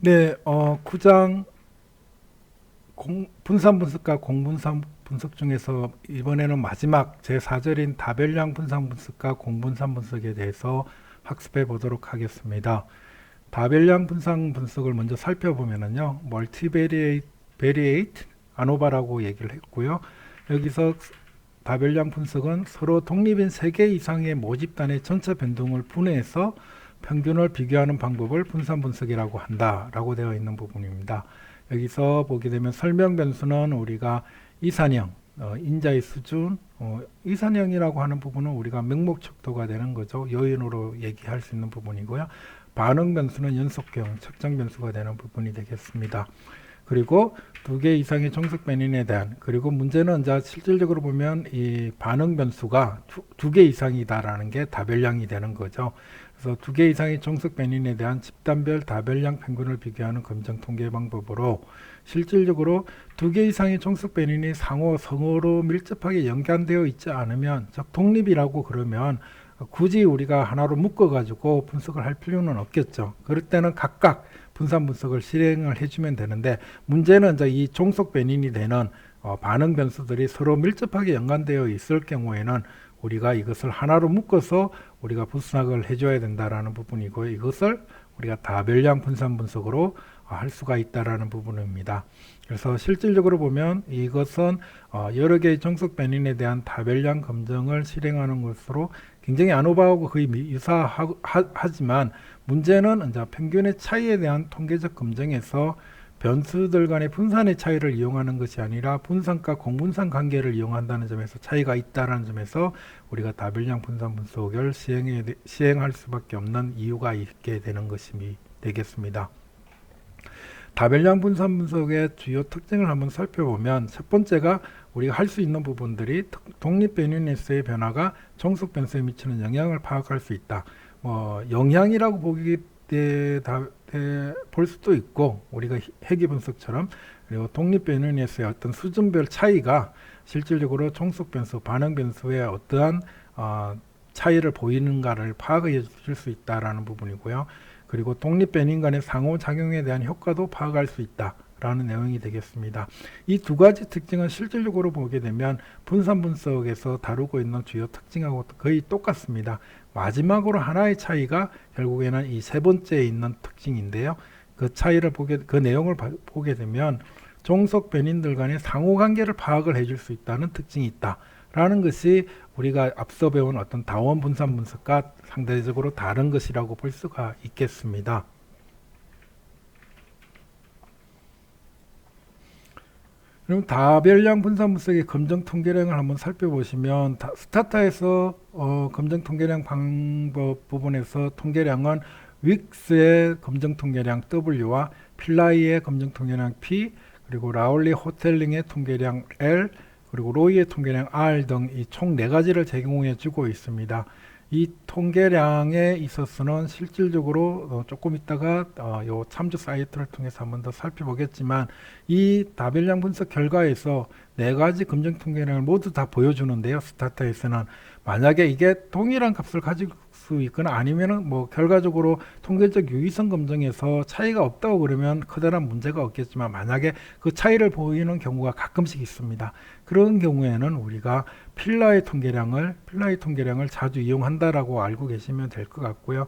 네, 구장 분산 분석과 공분산 분석 중에서 이번에는 마지막 제4절인 다별량 분산 분석과 공분산 분석에 대해서 학습해 보도록 하겠습니다. 다별량 분산 분석을 먼저 살펴보면은요, 멀티베리에이트 아노바라고 얘기를 했고요. 여기서 다별량 분석은 서로 독립인 3개 이상의 모집단의 전체 변동을 분해해서 평균을 비교하는 방법을 분산 분석이라고 한다라고 되어 있는 부분입니다. 여기서 보게 되면 설명 변수는 우리가 이산형, 인자의 수준, 이산형이라고 하는 부분은 우리가 명목척도가 되는 거죠. 요인으로 얘기할 수 있는 부분이고요. 반응 변수는 연속형, 측정 변수가 되는 부분이 되겠습니다. 그리고 2개 이상의 종속 변인에 대한, 그리고 문제는 이제 실질적으로 보면 이 반응 변수가 2개 이상이다라는 게 다별량이 되는 거죠. 그래서 2개 이상의 종속 변인에 대한 집단별 다별량 평균을 비교하는 검정 통계 방법으로 실질적으로 2개 이상의 종속 변인이 서로 밀접하게 연관되어 있지 않으면, 즉 독립이라고 그러면 굳이 우리가 하나로 묶어가지고 분석을 할 필요는 없겠죠. 그럴 때는 각각 분산 분석을 실행을 해주면 되는데, 문제는 이제 이 종속 변인이 되는 반응 변수들이 서로 밀접하게 연관되어 있을 경우에는 우리가 이것을 하나로 묶어서 우리가 분석을 해줘야 된다라는 부분이고요. 이것을 우리가 다별량 분산 분석으로 할 수가 있다라는 부분입니다. 그래서 실질적으로 보면 이것은 여러 개의 종속 변인에 대한 다별량 검증을 실행하는 것으로 굉장히 아노바하고 거의 유사하지만, 문제는 이제 평균의 차이에 대한 통계적 검증에서 변수들 간의 분산의 차이를 이용하는 것이 아니라 분산과 공분산 관계를 이용한다는 점에서 차이가 있다는 점에서 우리가 다별량 분산 분석을 시행할 수밖에 없는 이유가 있게 되는 것이 되겠습니다. 다별량 분산 분석의 주요 특징을 한번 살펴보면, 첫 번째가 우리가 할 수 있는 부분들이 독립 변인에서의 변화가 종속 변수에 미치는 영향을 파악할 수 있다. 영향이라고 볼 수도 있고, 우리가 해기 분석처럼, 그리고 독립 변인에서의 어떤 수준별 차이가 실질적으로 종속 변수, 반응 변수의 어떠한 차이를 보이는가를 파악해 줄 수 있다라는 부분이고요. 그리고 독립 변인 간의 상호작용에 대한 효과도 파악할 수 있다라는 내용이 되겠습니다. 이 두 가지 특징은 실질적으로 보게 되면 분산 분석에서 다루고 있는 주요 특징하고 거의 똑같습니다. 마지막으로 하나의 차이가 결국에는 이 세 번째에 있는 특징인데요. 그 내용을 보게 되면 종속 변인들 간의 상호관계를 파악을 해줄 수 있다는 특징이 있다라는 것이 우리가 앞서 배운 어떤 다원 분산 분석과 상대적으로 다른 것이라고 볼 수가 있겠습니다. 그럼 다별량 분산 분석의 검정 통계량을 한번 살펴보시면, 스타타에서 검정 통계량 방법 부분에서 통계량은 윅스의 검정 통계량 W와 필라이의 검정 통계량 P, 그리고 라울리 호텔링의 통계량 L, 그리고 로이의 통계량 R 등 이 총 4가지를 제공해 주고 있습니다. 이 통계량에 있어서는 실질적으로 조금 있다가 요 참조 사이트를 통해서 한번 더 살펴보겠지만, 이 다별량 분석 결과에서 4가지 검정 통계량을 모두 다 보여주는데요. 스타트에서는 만약에 이게 동일한 값을 가질 수 있거나 아니면은 결과적으로 통계적 유의성 검증에서 차이가 없다고 그러면 커다란 문제가 없겠지만, 만약에 그 차이를 보이는 경우가 가끔씩 있습니다. 그런 경우에는 우리가 필라의 통계량을 자주 이용한다라고 알고 계시면 될 것 같고요.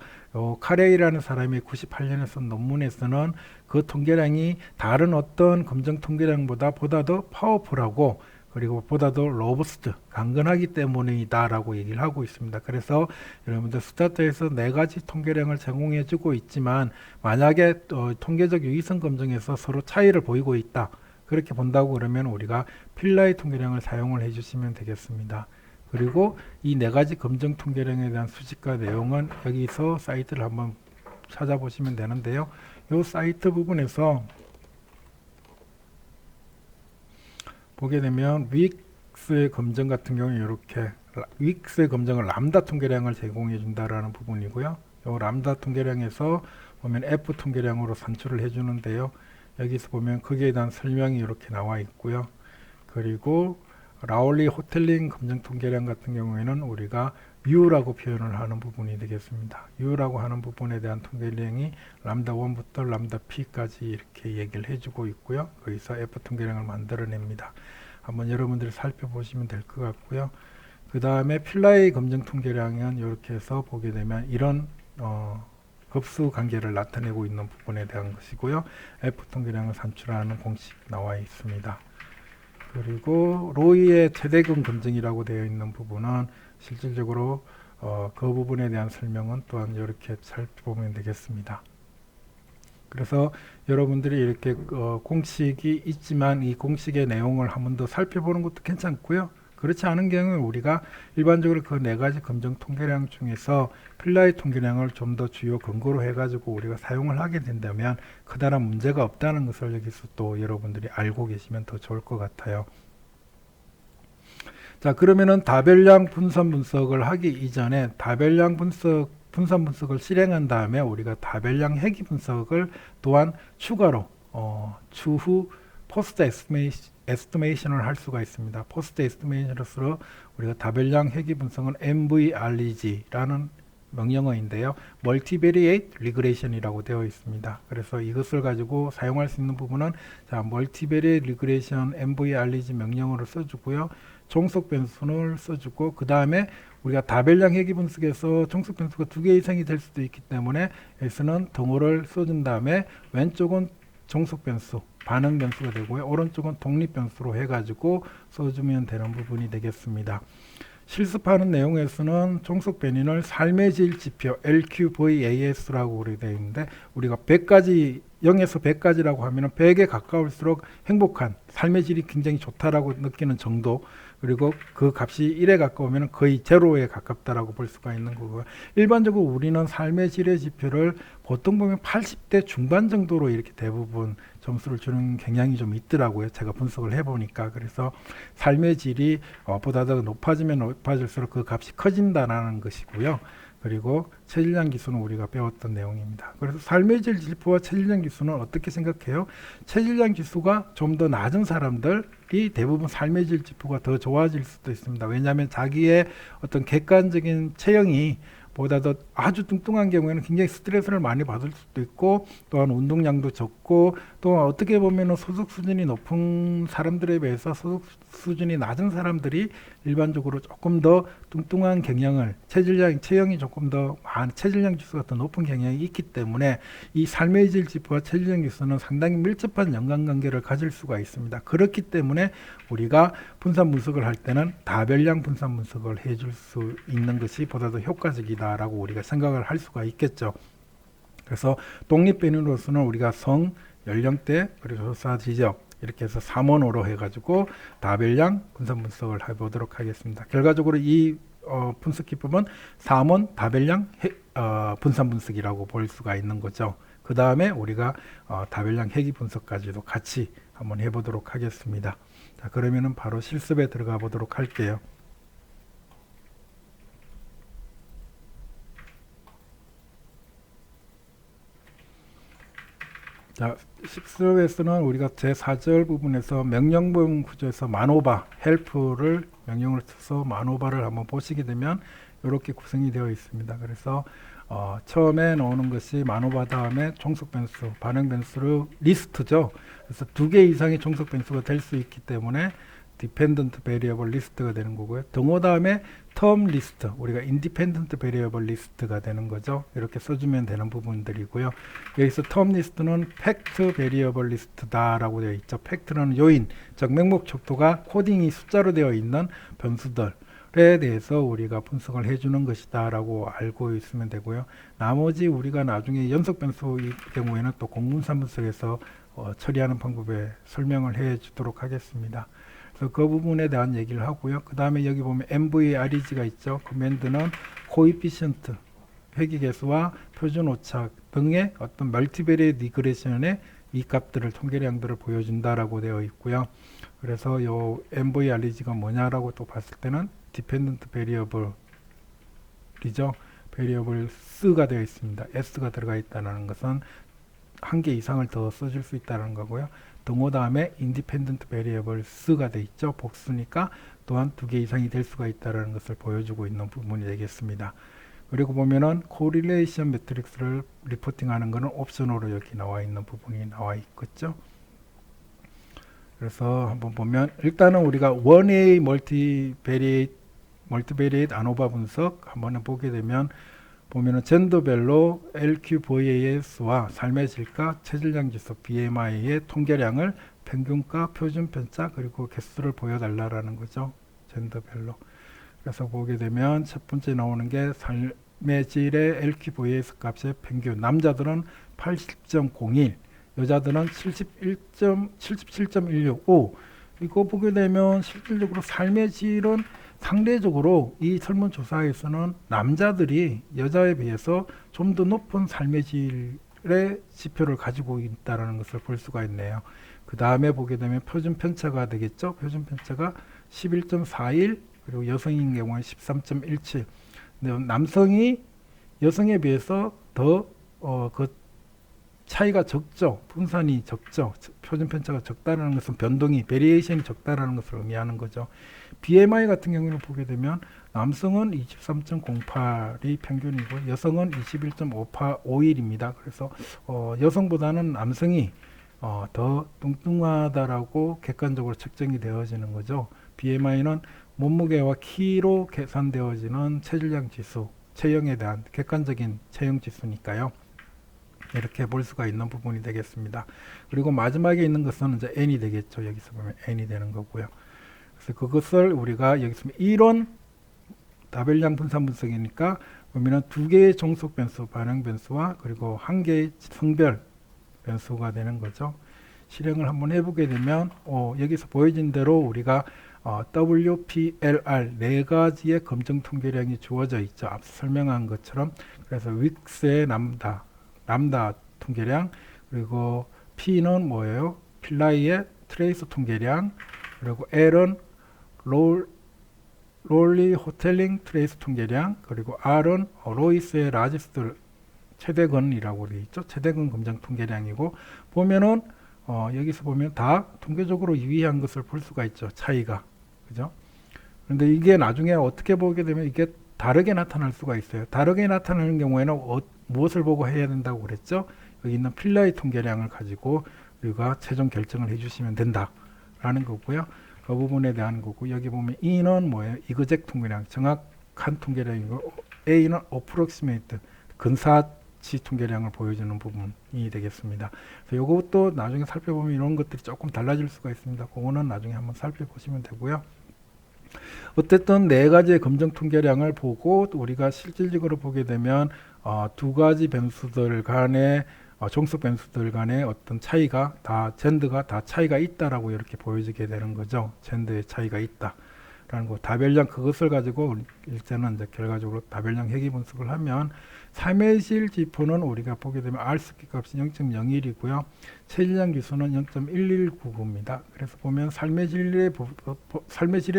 카레이라는 사람이 98년에 쓴 논문에서는 그 통계량이 다른 어떤 검정 통계량보다 더 파워풀하고, 그리고 보다 더 로버스트, 강건하기 때문이다라고 얘기를 하고 있습니다. 그래서 여러분들 스타트에서 4가지 통계량을 제공해 주고 있지만, 만약에 통계적 유의성 검증에서 서로 차이를 보이고 있다, 그렇게 본다고 그러면 우리가 필라의 통계량을 사용을 해주시면 되겠습니다. 그리고 이 4가지 검정 통계량에 대한 수식과 내용은 여기서 사이트를 한번 찾아보시면 되는데요. 이 사이트 부분에서 보게 되면 윅스의 검정 같은 경우는 이렇게 윅스의 검정을 람다 통계량을 제공해 준다라는 부분이고요. 이 람다 통계량에서 보면 F 통계량으로 산출을 해주는데요. 여기서 보면 거기에 대한 설명이 이렇게 나와 있고요. 그리고 라울리 호텔링 검정 통계량 같은 경우에는 우리가 U라고 표현을 하는 부분이 되겠습니다. U라고 하는 부분에 대한 통계량이 람다 1부터 람다 P까지 이렇게 얘기를 해주고 있고요. 거기서 F 통계량을 만들어냅니다. 한번 여러분들이 살펴보시면 될 것 같고요. 그 다음에 필라의 검증 통계량은 이렇게 해서 보게 되면 이런 급수 관계를 나타내고 있는 부분에 대한 것이고요. F 통계량을 산출하는 공식 나와 있습니다. 그리고 로이의 최대근 검증이라고 되어 있는 부분은 실질적으로 그 부분에 대한 설명은 또한 이렇게 살펴보면 되겠습니다. 그래서 여러분들이 이렇게 공식이 있지만 이 공식의 내용을 한 번 더 살펴보는 것도 괜찮고요. 그렇지 않은 경우에 우리가 일반적으로 그 네 가지 검증 통계량 중에서 필라의 통계량을 좀 더 주요 근거로 해가지고 우리가 사용을 하게 된다면 그다란 문제가 없다는 것을 여기서 또 여러분들이 알고 계시면 더 좋을 것 같아요. 자, 그러면은 다별량 분산 분석을 하기 이전에 다별량 분산 분석을 실행한 다음에 우리가 다별량 해기 분석을 또한 추가로 추후 포스트 에스티메이션을 할 수가 있습니다. 포스트 에스티메이션으로 우리가 다별량 해기 분석은 MVREG라는 명령어인데요. 멀티베리에이트 리그레이션이라고 되어 있습니다. 그래서 이것을 가지고 사용할 수 있는 부분은 자, 멀티베리에이트 리그레이션 MVREG 명령어를 써주고요. 종속 변수를 써주고 그 다음에 우리가 다별량 해기 분석에서 종속 변수가 2개 이상이 될 수도 있기 때문에 여기서는 등호를 써준 다음에 왼쪽은 종속 변수, 반응 변수가 되고요. 오른쪽은 독립 변수로 해가지고 써주면 되는 부분이 되겠습니다. 실습하는 내용에서는 종속 변인을 삶의 질 지표 LQVAS라고 되어 있는데 우리가 100가지 0에서 100까지라고 하면 100에 가까울수록 행복한 삶의 질이 굉장히 좋다라고 느끼는 정도, 그리고 그 값이 1에 가까우면 거의 제로에 가깝다라고 볼 수가 있는 거고요. 일반적으로 우리는 삶의 질의 지표를 보통 보면 80대 중반 정도로 이렇게 대부분 점수를 주는 경향이 좀 있더라고요. 제가 분석을 해보니까. 그래서 삶의 질이 보다 더 높아지면 높아질수록 그 값이 커진다는 것이고요. 그리고 체질량 기수는 우리가 배웠던 내용입니다. 그래서 삶의 질 지표와 체질량 기수는 어떻게 생각해요? 체질량 지수가 좀 더 낮은 사람들이 대부분 삶의 질 지표가 더 좋아질 수도 있습니다. 왜냐하면 자기의 어떤 객관적인 체형이 보다 더 아주 뚱뚱한 경우에는 굉장히 스트레스를 많이 받을 수도 있고, 또한 운동량도 적고, 또 어떻게 보면 소득 수준이 높은 사람들에 비해서 소득 수준이 낮은 사람들이 일반적으로 조금 더 뚱뚱한 경향을, 체형이 조금 더 체질량 지수가 더 높은 경향이 있기 때문에 이 삶의 질 지표와 체질량 지수는 상당히 밀접한 연관관계를 가질 수가 있습니다. 그렇기 때문에 우리가 분산 분석을 할 때는 다별량 분산 분석을 해줄 수 있는 것이 보다 더 효과적이다라고 우리가 생각을 할 수가 있겠죠. 그래서 독립변인으로서는 우리가 성, 연령대, 그리고 조사 지적 이렇게 해서 3원으로 해가지고 다별량 분산 분석을 해보도록 하겠습니다. 결과적으로 이 분석 기법은 3원 다별량 분산 분석이라고 볼 수가 있는 거죠. 그 다음에 우리가 다별량 해기 분석까지도 같이 한번 해보도록 하겠습니다. 자, 그러면은 바로 실습에 들어가 보도록 할게요. 자, 실습에서는 우리가 제4절 부분에서 명령문 구조에서 만오바, 헬프를 명령을 써서 만오바를 한번 보시게 되면 이렇게 구성이 되어 있습니다. 그래서 처음에 나오는 것이 만오바 다음에 종속 변수, 반응 변수를 리스트죠. 그래서 2개 이상의 종속 변수가 될 수 있기 때문에 디펜던트 베리어블 리스트가 되는 거고요. 등호 다음에 텀 리스트, 우리가 인디펜던트 베리어블 리스트가 되는 거죠. 이렇게 써주면 되는 부분들이고요. 여기서 텀 리스트는 팩트 베리어블 리스트다라고 되어 있죠. 팩트는 요인, 즉 맹목 척도가 코딩이 숫자로 되어 있는 변수들에 대해서 우리가 분석을 해주는 것이다 라고 알고 있으면 되고요. 나머지 우리가 나중에 연속 변수의 경우에는 또 공분산 분석에서 처리하는 방법에 설명을 해 주도록 하겠습니다. 그래서 그 부분에 대한 얘기를 하고요. 그 다음에 여기 보면 MVREG가 있죠. 커맨드는 코이피션트, 회귀계수와 표준 오차 등의 어떤 멀티베리에이트 리그레션의 이 값들을, 통계량들을 보여준다라고 되어 있고요. 그래서 요 MVREG가 뭐냐라고 또 봤을 때는 디펜던트 베리어블이죠. 베리어블 S가 되어 있습니다. S가 들어가 있다는 것은 한 개 이상을 더 써줄 수 있다는 거고요. 등호 다음에 인디펜던트 베리어블 S가 되어 있죠. 복수니까 또한 2개 이상이 될 수가 있다는 것을 보여주고 있는 부분이 되겠습니다. 그리고 보면은 코릴레이션 매트릭스를 리포팅하는 것은 옵션으로 여기 나와 있는 부분이 나와 있겠죠. 그래서 한번 보면 일단은 우리가 1A 멀티베리에이트 아노바 분석 한번 보게 되면 보면은 젠더별로 LQVAS와 삶의 질과 체질량 지수 BMI의 통계량을 평균가, 표준 편차 그리고 개수를 보여달라는 거죠. 젠더별로. 그래서 보게 되면 첫 번째 나오는 게 삶의 질의 LQVAS 값의 평균. 남자들은 80.01, 여자들은 77.165. 이거 보게 되면 실질적으로 삶의 질은 상대적으로 이 설문조사에서는 남자들이 여자에 비해서 좀 더 높은 삶의 질의 지표를 가지고 있다는 것을 볼 수가 있네요. 그 다음에 보게 되면 표준 편차가 되겠죠. 표준 편차가 11.41, 그리고 여성인 경우에 13.17. 남성이 여성에 비해서 더 그 차이가 적죠. 분산이 적죠. 표준 편차가 적다는 것은 변동이 베리에이션이 적다는 것을 의미하는 거죠. BMI 같은 경우는 보게 되면 남성은 23.08이 평균이고 여성은 21.51입니다. 그래서 여성보다는 남성이 더 뚱뚱하다라고 객관적으로 측정이 되어지는 거죠. BMI는 몸무게와 키로 계산되어지는 체질량 지수, 체형에 대한 객관적인 체형 지수니까요. 이렇게 볼 수가 있는 부분이 되겠습니다. 그리고 마지막에 있는 것은 이제 N이 되겠죠. 여기서 보면 N이 되는 거고요. 그래서 그것을 우리가 여기서 이론 다별량 분산 분석이니까 보면은 2개의 종속 변수, 반응 변수와 그리고 1개의 성별 변수가 되는 거죠. 실행을 한번 해보게 되면 여기서 보여진 대로 우리가 WPLR 4가지의 검증 통계량이 주어져 있죠. 앞서 설명한 것처럼. 그래서 윅스의 람다 통계량, 그리고 P는 뭐예요? 필라이의 트레이스 통계량, 그리고 L은 롤리 호텔링 트레이스 통계량, 그리고 R은 로이스의 라지스트 최대근이라고 되어 있죠. 최대근 검증 통계량이고, 보면은 여기서 보면 다 통계적으로 유의한 것을 볼 수가 있죠. 차이가. 그죠? 그런데 이게 나중에 어떻게 보게 되면 이게 다르게 나타날 수가 있어요. 다르게 나타나는 경우에는 무엇을 보고 해야 된다고 그랬죠? 여기 있는 필라이 통계량을 가지고 우리가 최종 결정을 해주시면 된다라는 거고요. 그 부분에 대한 거고, 여기 보면 E는 뭐예요? 이그젝 통계량, 정확한 통계량이고, A는 approximate, 근사치 통계량을 보여주는 부분이 되겠습니다. 그래서 이것도 나중에 살펴보면 이런 것들이 조금 달라질 수가 있습니다. 그거는 나중에 한번 살펴보시면 되고요. 어쨌든 4가지의 검증 통계량을 보고 우리가 실질적으로 보게 되면 2가지 변수들 간의 종속 변수들 간의 어떤 차이가 다 젠더가 다 차이가 있다라고 이렇게 보여지게 되는 거죠. 젠더의 차이가 있다라는 거. 다별량 그것을 가지고 일제는 이제 결과적으로 다별량 회귀 분석을 하면 삶의 질 지표는 우리가 보게 되면 R-스퀘어 값이 0.01이고요. 체질량 지수는 0.1199입니다. 그래서 보면 삶의 질에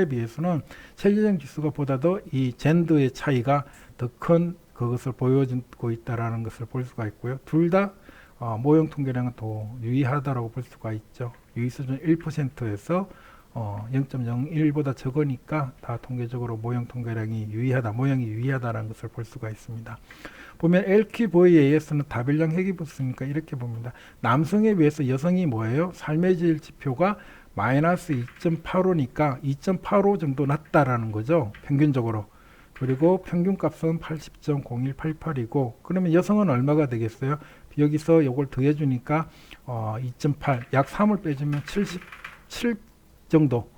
비해서는 체질량 지수가 보다도 이 젠더의 차이가 더 큰 그것을 보여주고 있다라는 것을 볼 수가 있고요. 둘 다 모형 통계량은 더 유의하다라고 볼 수가 있죠. 유의 수준 1%에서 0.01보다 적으니까 다 통계적으로 모형 통계량이 유의하다, 모형이 유의하다라는 것을 볼 수가 있습니다. 보면 LQVAS는 다별량 회귀 분석이니까 이렇게 봅니다. 남성에 비해서 여성이 뭐예요? 삶의 질 지표가 마이너스 2.85니까 2.85 정도 낮다라는 거죠. 평균적으로. 그리고 평균값은 80.0188이고, 그러면 여성은 얼마가 되겠어요? 여기서 이걸 더해주니까 2.8, 약 3을 빼주면 77 정도,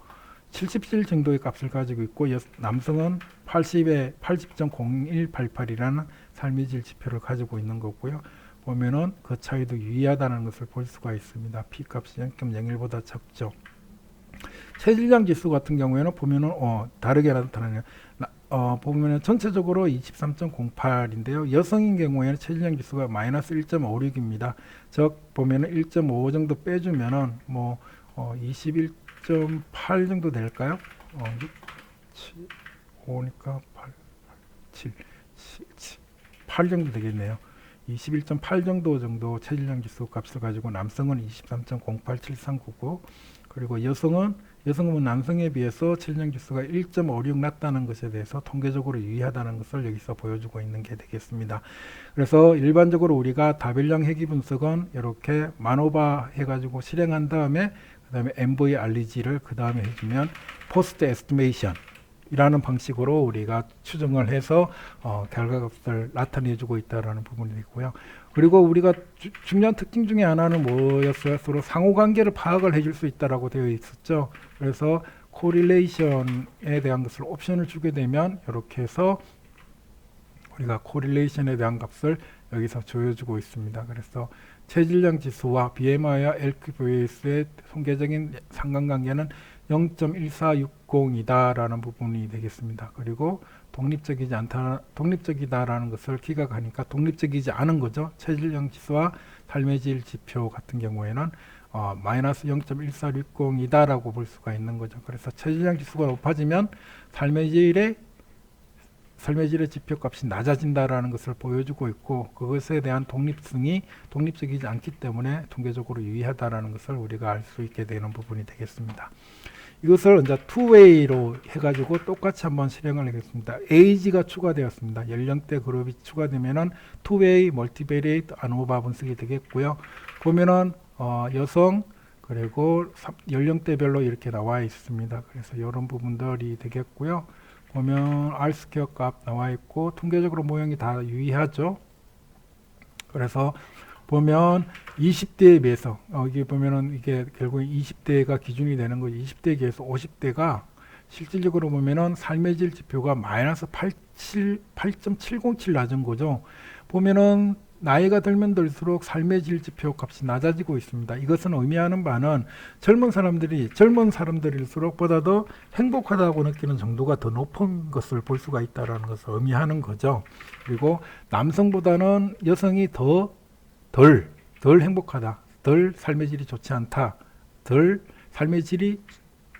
77 정도의 값을 가지고 있고, 남성은 80에 80.0188이라는 삶의 질 지표를 가지고 있는 거고요. 보면은 그 차이도 유의하다는 것을 볼 수가 있습니다. P 값이 0.01보다 적죠. 체질량 지수 같은 경우에는 보면은 다르게 나타나네요. 보면은 전체적으로 23.08인데요. 여성인 경우에는 체질량 지수가 마이너스 1.56입니다. 즉 보면은 1.5 정도 빼주면은 21.8 정도 될까요? 5니까 8 정도 되겠네요. 21.8 정도 체질량 지수 값을 가지고 남성은 23.087399, 그리고 여성은 남성에 비해서 체질량 지수가 1.56 낮다는 것에 대해서 통계적으로 유의하다는 것을 여기서 보여주고 있는 게 되겠습니다. 그래서 일반적으로 우리가 다별량 회귀 분석은 이렇게 만오바 해가지고 실행한 다음에 그 다음에 MVRG를 그 다음에 해주면 포스트 에스티메이션 이라는 방식으로 우리가 추정을 해서 결과값을 나타내주고 있다는 부분이 있고요. 그리고 우리가 중요한 특징 중에 하나는 뭐였어요? 서로 상호관계를 파악을 해줄 수 있다라고 되어 있었죠. 그래서 코릴레이션에 대한 것을 옵션을 주게 되면 이렇게 해서 우리가 코릴레이션에 대한 값을 여기서 조여주고 있습니다. 그래서 체질량 지수와 BMI와 LQVS의 통계적인 상관관계는 0.1460이다라는 부분이 되겠습니다. 그리고 독립적이다라는 것을 기각하니까 독립적이지 않은 거죠. 체질량 지수와 삶의 질 지표 같은 경우에는 마이너스 0.1460이다라고 볼 수가 있는 거죠. 그래서 체질량 지수가 높아지면 삶의 질의 지표값이 낮아진다라는 것을 보여주고 있고, 그것에 대한 독립성이 독립적이지 않기 때문에 통계적으로 유의하다라는 것을 우리가 알 수 있게 되는 부분이 되겠습니다. 이것을 이제 투웨이로 해가지고 똑같이 한번 실행을 하겠습니다. 에이지가 추가되었습니다. 연령대 그룹이 추가되면은 투웨이 멀티베리에이트 안오바 분석이 되겠고요. 보면은 여성 그리고 연령대별로 이렇게 나와 있습니다. 그래서 이런 부분들이 되겠고요. 보면 R스퀘어 값 나와 있고 통계적으로 모형이 다 유의하죠. 그래서 보면 20대에 비해서 여기 보면은 이게 결국 20대가 기준이 되는 거죠. 20대에 비해서 50대가 실질적으로 보면은 삶의 질 지표가 마이너스 8.707 낮은 거죠. 보면은 나이가 들면 들수록 삶의 질 지표 값이 낮아지고 있습니다. 이것은 의미하는 바는 젊은 사람들일수록 보다 더 행복하다고 느끼는 정도가 더 높은 것을 볼 수가 있다는 것을 의미하는 거죠. 그리고 남성보다는 여성이 덜 행복하다, 덜 삶의 질이 좋지 않다, 덜 삶의 질이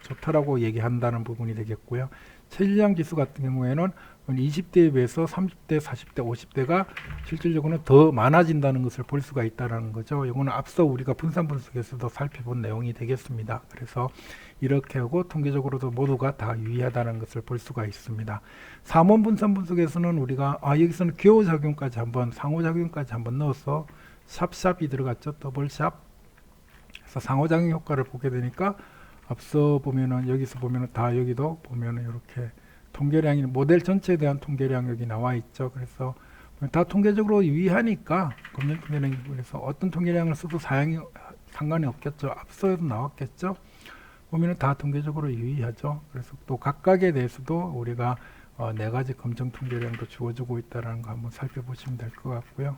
좋다라고 얘기한다는 부분이 되겠고요. 체질량 지수 같은 경우에는 20대에 비해서 30대, 40대, 50대가 실질적으로는 더 많아진다는 것을 볼 수가 있다는 거죠. 이거는 앞서 우리가 분산 분석에서도 살펴본 내용이 되겠습니다. 그래서 이렇게 하고 통계적으로도 모두가 다 유의하다는 것을 볼 수가 있습니다. 3원 분산 분석에서는 우리가 여기서는 교호작용까지 상호작용까지 한번 넣어서 샵이 들어갔죠. 더블샵. 그래서 상호작용 효과를 보게 되니까 앞서 보면은 여기서 보면은 다 여기도 보면은 이렇게 통계량이 모델 전체에 대한 통계량 여기 나와 있죠. 그래서 다 통계적으로 유의하니까 검정 통계량이 그래서 어떤 통계량을 써도 상관이 없겠죠. 앞서도 나왔겠죠. 보면은 다 통계적으로 유의하죠. 그래서 또 각각에 대해서도 우리가 4가지 검정 통계량도 주어지고 있다는 거 한번 살펴보시면 될 것 같고요.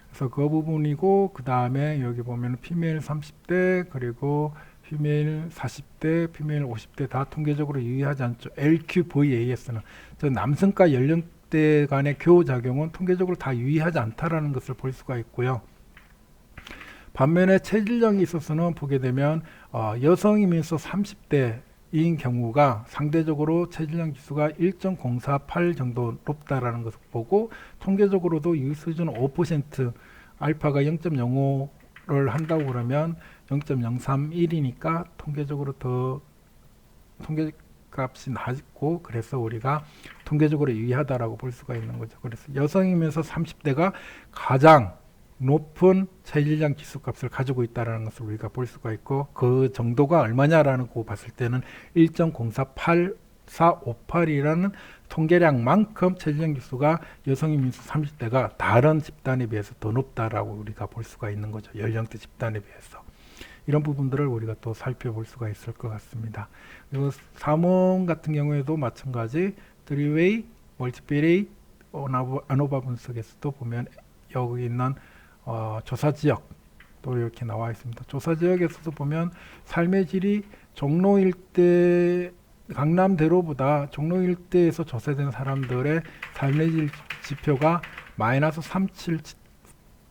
그래서 그 부분이고 그 다음에 여기 보면은 피메일 30대 그리고 피메일 40대, 피메일 50대 다 통계적으로 유의하지 않죠. LQVAS는 저 남성과 연령대 간의 교호작용은 통계적으로 다 유의하지 않다라는 것을 볼 수가 있고요. 반면에 체질량에 있어서는 보게 되면 여성이면서 30대인 경우가 상대적으로 체질량 지수가 1.048 정도 높다라는 것을 보고 통계적으로도 유의 수준은 5%, 알파가 0.05를 한다고 그러면 0.031이니까 통계적으로 더 통계값이 낮고 그래서 우리가 통계적으로 유의하다라고 볼 수가 있는 거죠. 그래서 여성이면서 30대가 가장 높은 체질량 지수값을 가지고 있다는 것을 우리가 볼 수가 있고 그 정도가 얼마냐라는 거 봤을 때는 1.048458이라는 통계량만큼 체질량 지수가 여성이면서 30대가 다른 집단에 비해서 더 높다라고 우리가 볼 수가 있는 거죠. 연령대 집단에 비해서. 이런 부분들을 우리가 또 살펴볼 수가 있을 것 같습니다. 그리고 3원 같은 경우에도 마찬가지 3웨이, 멀티베리에이트, 안오바 분석에서도 보면 여기 있는 조사 지역 또 이렇게 나와 있습니다. 조사 지역에서도 보면 삶의 질이 종로 일대 강남대로보다 종로 일대에서 조사된 사람들의 삶의 질 지표가 마이너스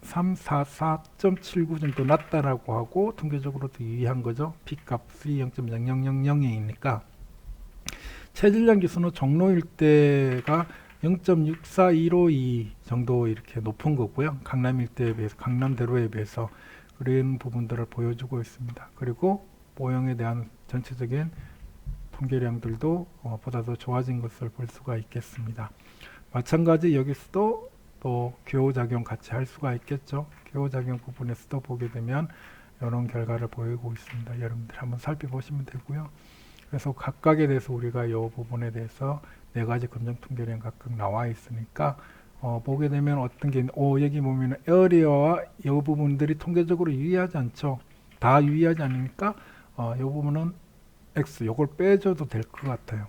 344.79 정도 낮다라고 하고 통계적으로도 유의한 거죠. P값이 0.0000이니까 체질량 지수는 종로 일대가 0.64152 정도 이렇게 높은 거고요. 강남 일대에 비해서 강남대로에 비해서 그런 부분들을 보여주고 있습니다. 그리고 모형에 대한 전체적인 통계량들도 보다 더 좋아진 것을 볼 수가 있겠습니다. 마찬가지 여기서도 또 교호작용 같이 할 수가 있겠죠. 교호작용 부분에서도 보게 되면 이런 결과를 보이고 있습니다. 여러분들 한번 살펴보시면 되고요. 그래서 각각에 대해서 우리가 이 부분에 대해서 네 가지 검정 통계량 각각 나와 있으니까 보게 되면 어떤 게 여기 보면 에어리어와 이 부분들이 통계적으로 유의하지 않죠. 다 유의하지 않으니까 이 부분은 X 요걸 빼줘도 될 것 같아요.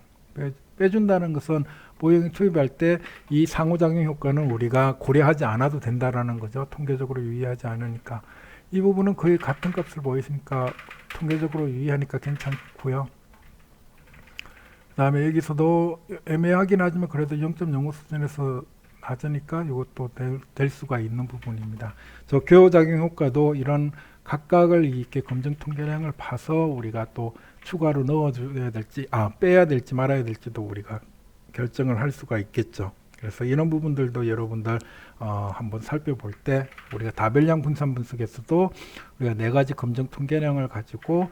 빼준다는 것은 모형에 투입할 때 이 상호작용 효과는 우리가 고려하지 않아도 된다라는 거죠. 통계적으로 유의하지 않으니까. 이 부분은 거의 같은 값을 보이시니까 통계적으로 유의하니까 괜찮고요. 그 다음에 여기서도 애매하긴 하지만 그래도 0.05 수준에서 낮으니까 이것도 될 수가 있는 부분입니다. 저 교호작용 효과도 이런 각각을 이렇게 검정 통계량을 봐서 우리가 또 추가로 넣어줘야 될지 빼야 될지 말아야 될지도 우리가 결정을 할 수가 있겠죠. 그래서 이런 부분들도 여러분들 한번 살펴볼 때 우리가 다별량 분산 분석에서도 우리가 네 가지 검정 통계량을 가지고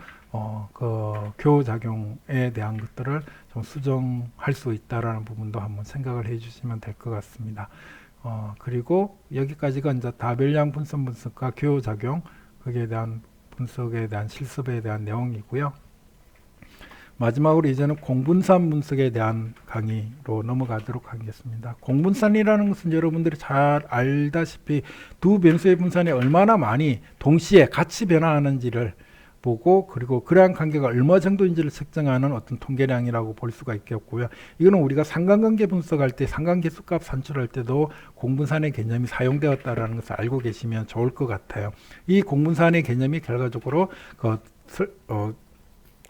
그 교호작용에 대한 것들을 좀 수정할 수 있다라는 부분도 한번 생각을 해주시면 될 것 같습니다. 그리고 여기까지가 이제 다별량 분산 분석과 교호작용 거기에 대한 분석에 대한 실습에 대한 내용이고요. 마지막으로 이제는 공분산 분석에 대한 강의로 넘어가도록 하겠습니다. 공분산이라는 것은 여러분들이 잘 알다시피 두 변수의 분산이 얼마나 많이 동시에 같이 변화하는지를 보고 그리고 그러한 관계가 얼마 정도인지를 측정하는 어떤 통계량이라고 볼 수가 있겠고요. 이거는 우리가 상관관계 분석할 때 상관계수값 산출할 때도 공분산의 개념이 사용되었다는 것을 알고 계시면 좋을 것 같아요. 이 공분산의 개념이 결과적으로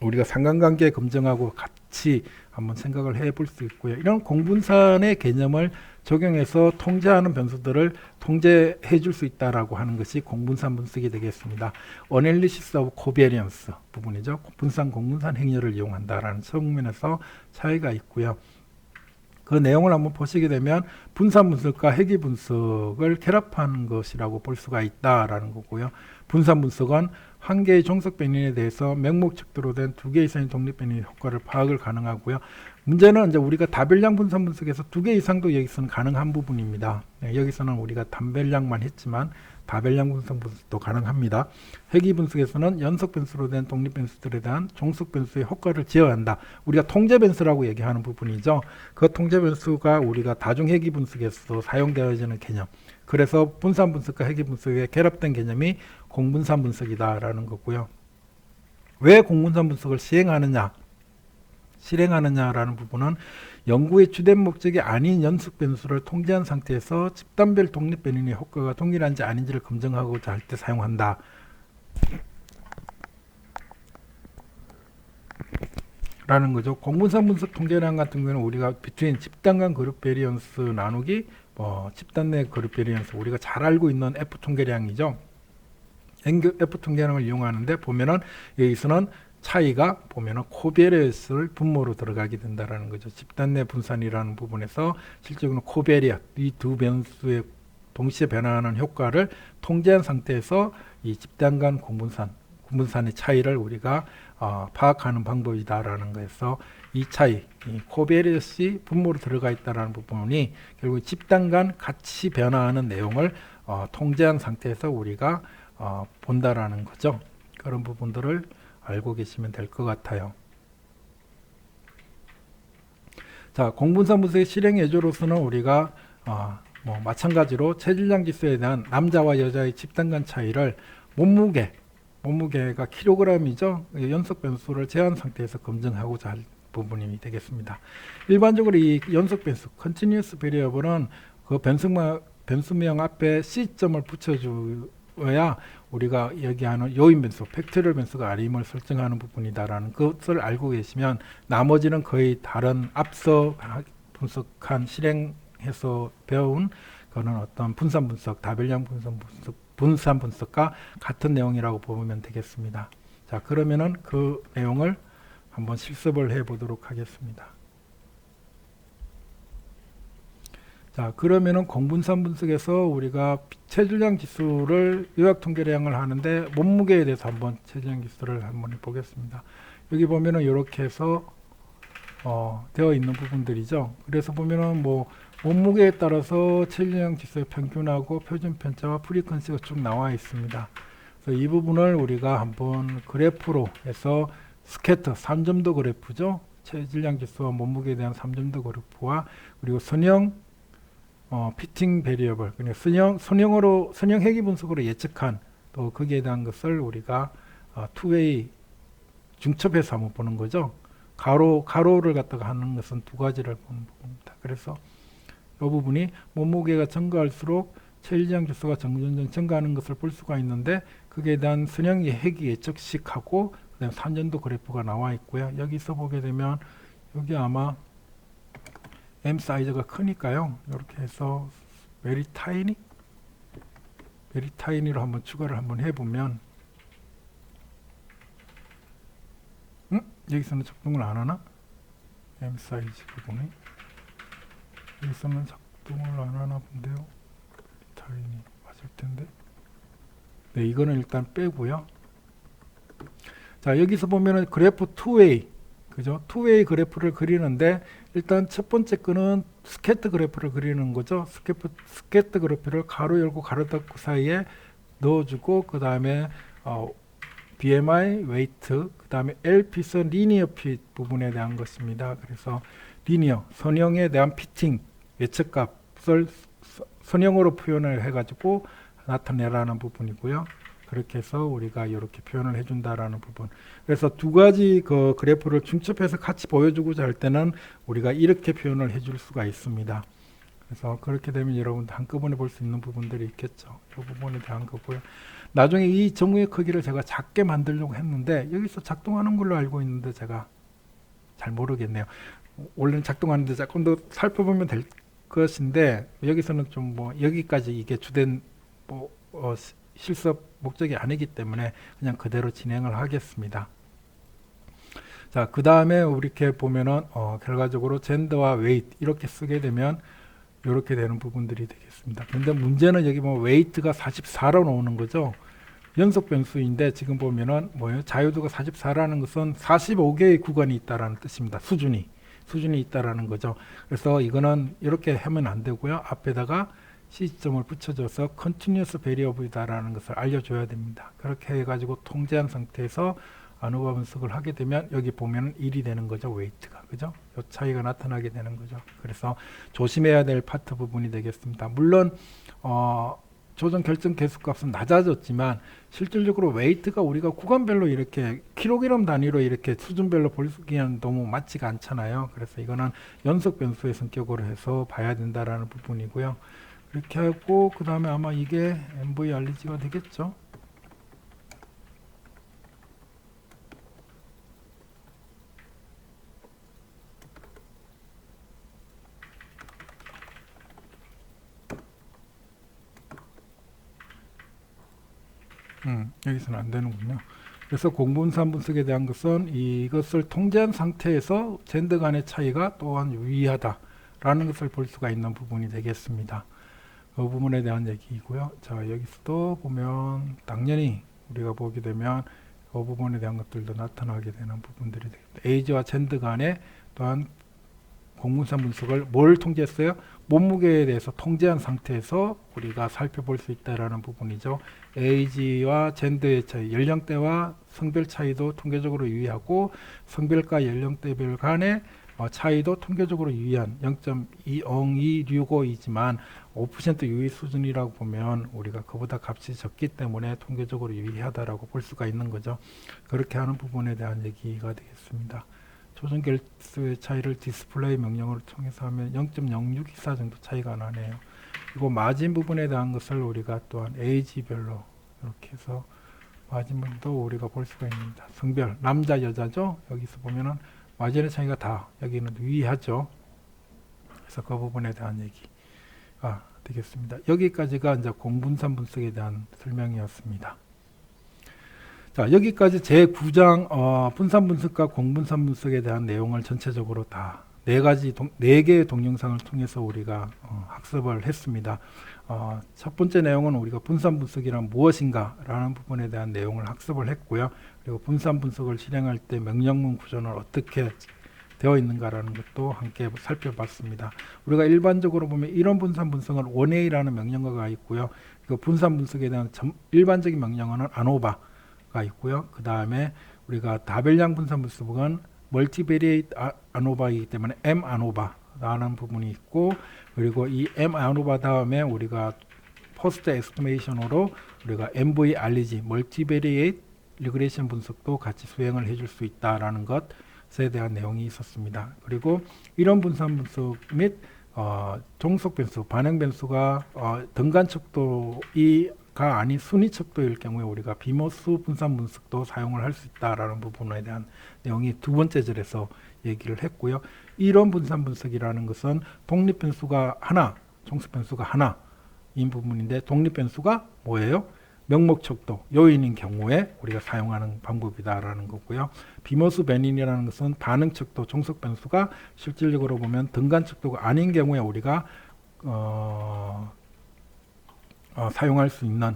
우리가 상관관계 검증하고 같이 한번 생각을 해볼 수 있고요. 이런 공분산의 개념을 적용해서 통제하는 변수들을 통제해 줄 수 있다라고 하는 것이 공분산 분석이 되겠습니다. Analysis of Covariance 부분이죠. 분산 공분산 행렬을 이용한다라는 측면에서 차이가 있고요. 그 내용을 한번 보시게 되면 분산 분석과 해기 분석을 결합하는 것이라고 볼 수가 있다라는 거고요. 분산 분석은 한 개의 종속 변인에 대해서 맹목측도로 된 두 개 이상의 독립 변인 효과를 파악을 가능하고요. 문제는 이제 우리가 다별량 분산 분석에서 두 개 이상도 여기서는 가능한 부분입니다. 여기서는 우리가 단별량만 했지만 다별량 분산 분석도 가능합니다. 해기 분석에서는 연속 변수로 된 독립 변수들에 대한 종속 변수의 효과를 지어야 한다. 우리가 통제 변수라고 얘기하는 부분이죠. 그 통제 변수가 우리가 다중 해기 분석에서도 사용되어지는 개념. 그래서 분산 분석과 해기 분석의 결합된 개념이 공분산 분석이다라는 거고요. 왜 공분산 분석을 실행하느냐라는 부분은 연구의 주된 목적이 아닌 연속 변수를 통제한 상태에서 집단별 독립 변인의 효과가 동일한지 아닌지를 검증하고자 할 때 사용한다. 라는 거죠. 공분산 분석 통계량 같은 경우는 우리가 between 집단 간 그룹 베리언스 나누기 집단 내 그룹 베리언스 우리가 잘 알고 있는 F 통계량이죠. F 통계량을 이용하는데 보면은 여기서는 차이가 보면은 코베리어스를 분모로 들어가게 된다라는 거죠. 집단 내 분산이라는 부분에서 실제로는 코베리어 이 두 변수의 동시에 변화하는 효과를 통제한 상태에서 이 집단 간 공분산의 차이를 우리가 파악하는 방법이다라는 거에서 이 차이, 이 코베리어스이 분모로 들어가 있다라는 부분이 결국 집단 간 같이 변화하는 내용을 통제한 상태에서 우리가 본다라는 거죠. 그런 부분들을 알고 계시면 될 것 같아요. 자, 공분산 분석의 실행 예조로서는 우리가 마찬가지로 체질량 지수에 대한 남자와 여자의 집단 간 차이를 몸무게가 킬로그램이죠. 연속 변수를 제한 상태에서 검증하고자 할 부분이 되겠습니다. 일반적으로 이 연속 변수, continuous variable은 그 변수명 앞에 C점을 붙여줘야 우리가 얘기하는 요인 변수, 팩토리얼 변수가 아님을 설정하는 부분이다라는 것을 알고 계시면 나머지는 거의 다른 앞서 분석한 실행해서 배운 그런 어떤 분산 분석, 다별량 분산 분석과 같은 내용이라고 보면 되겠습니다. 자, 그러면은 그 내용을 한번 실습을 해 보도록 하겠습니다. 자, 그러면은 공분산 분석에서 우리가 체질량 지수를 요약 통계량을 하는데 몸무게에 대해서 한번 체질량 지수를 한번 해보겠습니다. 여기 보면은 이렇게 해서 되어 있는 부분들이죠. 그래서 보면은 뭐 몸무게에 따라서 체질량 지수의 평균하고 표준 편차와 프리퀀시가 쭉 나와 있습니다. 그래서 이 부분을 우리가 한번 그래프로 해서 스캐터 3점도 그래프죠. 체질량 지수와 몸무게에 대한 3점도 그래프와 그리고 선형 피팅 베리어블, 그러니까 선형 회귀 분석으로 예측한 또 거기에 대한 것을 우리가 투웨이 중첩해서 한번 보는 거죠. 가로를 갖다가 하는 것은 두 가지를 보는 부분입니다. 그래서 이 부분이 몸무게가 증가할수록 체질량 지수가 점점 증가하는 것을 볼 수가 있는데 거기에 대한 선형 회귀 예측식하고 그다음 3점도 그래프가 나와 있고요. 여기서 보게 되면 여기 아마 M 사이즈가 크니까요. 이렇게 해서 very tiny로 한번 추가를 한번 해보면 여기서는 작동을 안 하나? M 사이즈 부분이 여기서는 작동을 안 하나 본데요. tiny 맞을 텐데. 네, 이거는 일단 빼고요. 자, 여기서 보면은 그래프 투웨이, 그죠? 투웨이 그래프를 그리는데 일단 첫 번째 거는 스캐터 그래프를 그리는 거죠. 스캐터 그래프를 가로 열고 가로 닫고 사이에 넣어주고 그 다음에 BMI, 웨이트, 그 다음에 LP선 리니어 핏 부분에 대한 것입니다. 그래서 리니어, 선형에 대한 피팅 예측값을 선형으로 표현을 해가지고 나타내라는 부분이고요. 그렇게 해서 우리가 이렇게 표현을 해준다라는 부분. 그래서 두 가지 그 그래프를 중첩해서 같이 보여주고자 할 때는 우리가 이렇게 표현을 해줄 수가 있습니다. 그래서 그렇게 되면 여러분들 한꺼번에 볼 수 있는 부분들이 있겠죠. 이 부분에 대한 거고요. 나중에 이 정우의 크기를 제가 작게 만들려고 했는데 여기서 작동하는 걸로 알고 있는데 제가 잘 모르겠네요. 원래는 작동하는데 조금 더 살펴보면 될 것인데 여기서는 좀 뭐 여기까지 이게 주된 실습 목적이 아니기 때문에 그냥 그대로 진행을 하겠습니다. 자, 그 다음에 이렇게 보면은 결과적으로 젠더와 웨이트 이렇게 쓰게 되면 이렇게 되는 부분들이 되겠습니다. 근데 문제는 여기 보면 웨이트가 44로 나오는 거죠. 연속 변수인데 지금 보면은 뭐예요? 자유도가 44라는 것은 45개의 구간이 있다라는 뜻입니다. 수준이 있다라는 거죠. 그래서 이거는 이렇게 하면 안 되고요. 앞에다가 시점을 붙여줘서 컨티뉴어스 베리어블이다라는 것을 알려줘야 됩니다. 그렇게 해가지고 통제한 상태에서 아노바 분석을 하게 되면 여기 보면 1이 되는 거죠. 웨이트가. 그죠? 이 차이가 나타나게 되는 거죠. 그래서 조심해야 될 파트 부분이 되겠습니다. 물론 조정 결정 계수값은 낮아졌지만 실질적으로 웨이트가 우리가 구간별로 이렇게 킬로그램 단위로 이렇게 수준별로 보기에는 너무 맞지가 않잖아요. 그래서 이거는 연속 변수의 성격으로 해서 봐야 된다라는 부분이고요. 이렇게 하고 그 다음에 아마 이게 MVRG가 되겠죠. 여기서는 안 되는군요. 그래서 공분산 분석에 대한 것은 이것을 통제한 상태에서 젠더 간의 차이가 또한 유의하다라는 것을 볼 수가 있는 부분이 되겠습니다. 그 부분에 대한 얘기이고요. 자, 여기서도 보면 당연히 우리가 보게 되면 그 부분에 대한 것들도 나타나게 되는 부분들이 되겠습니다. 에이지와 젠더 간의 또한 공분산 분석을 뭘 통제했어요? 몸무게에 대해서 통제한 상태에서 우리가 살펴볼 수 있다라는 부분이죠. 에이지와 젠더의 차이, 연령대와 성별 차이도 통계적으로 유의하고 성별과 연령대별 간의 차이도 통계적으로 유의한 0.0265이지만 5% 유의 수준이라고 보면 우리가 그보다 값이 적기 때문에 통계적으로 유의하다라고 볼 수가 있는 거죠. 그렇게 하는 부분에 대한 얘기가 되겠습니다. 조정 결수의 차이를 디스플레이 명령으로 통해서 하면 0.0624 정도 차이가 나네요. 그리고 마진 부분에 대한 것을 우리가 또한 에이지별로 이렇게 해서 마진 부분도 우리가 볼 수가 있습니다. 성별, 남자, 여자죠. 여기서 보면은 마진의 차이가 다 여기는 유의하죠. 그래서 그 부분에 대한 얘기가 되겠습니다. 여기까지가 이제 공분산 분석에 대한 설명이었습니다. 자, 여기까지 제9장 분산 분석과 공분산 분석에 대한 내용을 전체적으로 다 네 개의 동영상을 통해서 우리가 학습을 했습니다. 첫 번째 내용은 우리가 분산 분석이란 무엇인가라는 부분에 대한 내용을 학습을 했고요. 그리고 분산 분석을 실행할 때 명령문 구조는 어떻게 되어 있는가라는 것도 함께 살펴봤습니다. 우리가 일반적으로 보면 이론 분산 분석은 원웨이라는 명령어가 있고요. 그 분산 분석에 대한 일반적인 명령어는 ANOVA가 있고요. 그 다음에 우리가 다별량 분산 분석은 멀티베리에이트 ANOVA이기 때문에 MANOVA라는 부분이 있고, 그리고 이 MANOVA 다음에 우리가 포스트 에스티메이션으로 우리가 MVRG 멀티베리에이트 리그레션 분석도 같이 수행을 해줄 수 있다라는 것에 대한 내용이 있었습니다. 그리고 이런 분산 분석 및 종속 변수, 반응 변수가 등간 척도가 아닌 순위 척도일 경우에 우리가 비모스 분산 분석도 사용을 할 수 있다라는 부분에 대한 내용이 두 번째 절에서 얘기를 했고요. 이론 분산 분석이라는 것은 독립 변수가 하나, 종속 변수가 하나인 부분인데, 독립 변수가 뭐예요? 명목 척도, 요인인 경우에 우리가 사용하는 방법이다라는 거고요. 비모스 변인이라는 것은 반응 척도, 종속 변수가 실질적으로 보면 등간 척도가 아닌 경우에 우리가 사용할 수 있는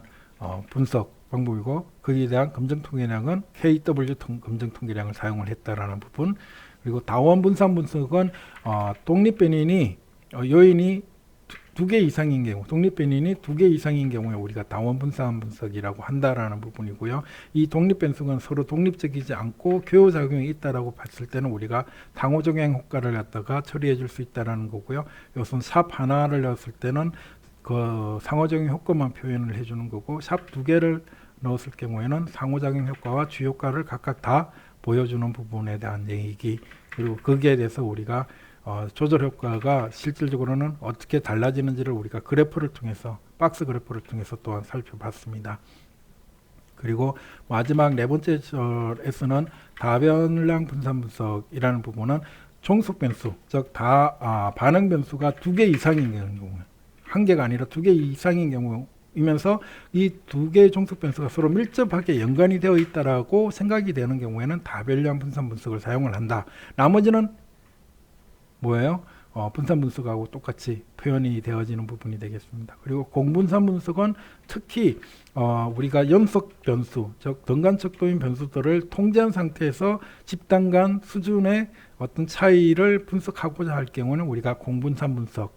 분석 방법이고, 거기에 대한 검증 통계량은 KW 검증 통계량을 사용을 했다라는 부분. 그리고 다원 분산 분석은 독립 변인이 요인이 두 개 이상인 경우, 독립 변인이 두 개 이상인 경우에 우리가 다원 분산 분석이라고 한다라는 부분이고요. 이 독립 변수는 서로 독립적이지 않고 교호 작용이 있다라고 봤을 때는 우리가 상호작용 효과를 갖다가 처리해 줄 수 있다라는 거고요. 이것은 샵 하나를 넣었을 때는 그 상호작용 효과만 표현을 해주는 거고, 샵 두 개를 넣었을 경우에는 상호작용 효과와 주효과를 각각 다 보여주는 부분에 대한 얘기, 그리고 거기에 대해서 우리가 조절 효과가 실질적으로는 어떻게 달라지는지를 우리가 그래프를 통해서, 박스 그래프를 통해서 또한 살펴봤습니다. 그리고 마지막 네 번째 절에서는 다변량 분산 분석이라는 부분은 종속 변수, 즉 반응 변수가 두 개 이상인 경우, 한 개가 아니라 두 개 이상인 경우이면서 이 두 개의 종속 변수가 서로 밀접하게 연관이 되어 있다라고 생각이 되는 경우에는 다별량 분산 분석을 사용을 한다. 나머지는 뭐예요? 분산 분석하고 똑같이 표현이 되어지는 부분이 되겠습니다. 그리고 공분산 분석은 특히 우리가 연속 변수, 즉 등간 척도인 변수들을 통제한 상태에서 집단 간 수준의 어떤 차이를 분석하고자 할 경우는 우리가 공분산 분석,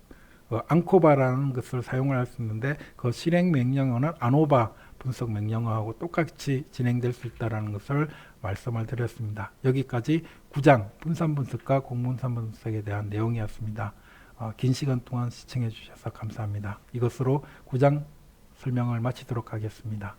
앙코바라는 것을 사용을 할 수 있는데, 그 실행 명령어는 아노바 분석 명령어하고 똑같이 진행될 수 있다는 것을 말씀을 드렸습니다. 여기까지 9장 분산 분석과 공분산 분석에 대한 내용이었습니다. 긴 시간 동안 시청해 주셔서 감사합니다. 이것으로 9장 설명을 마치도록 하겠습니다.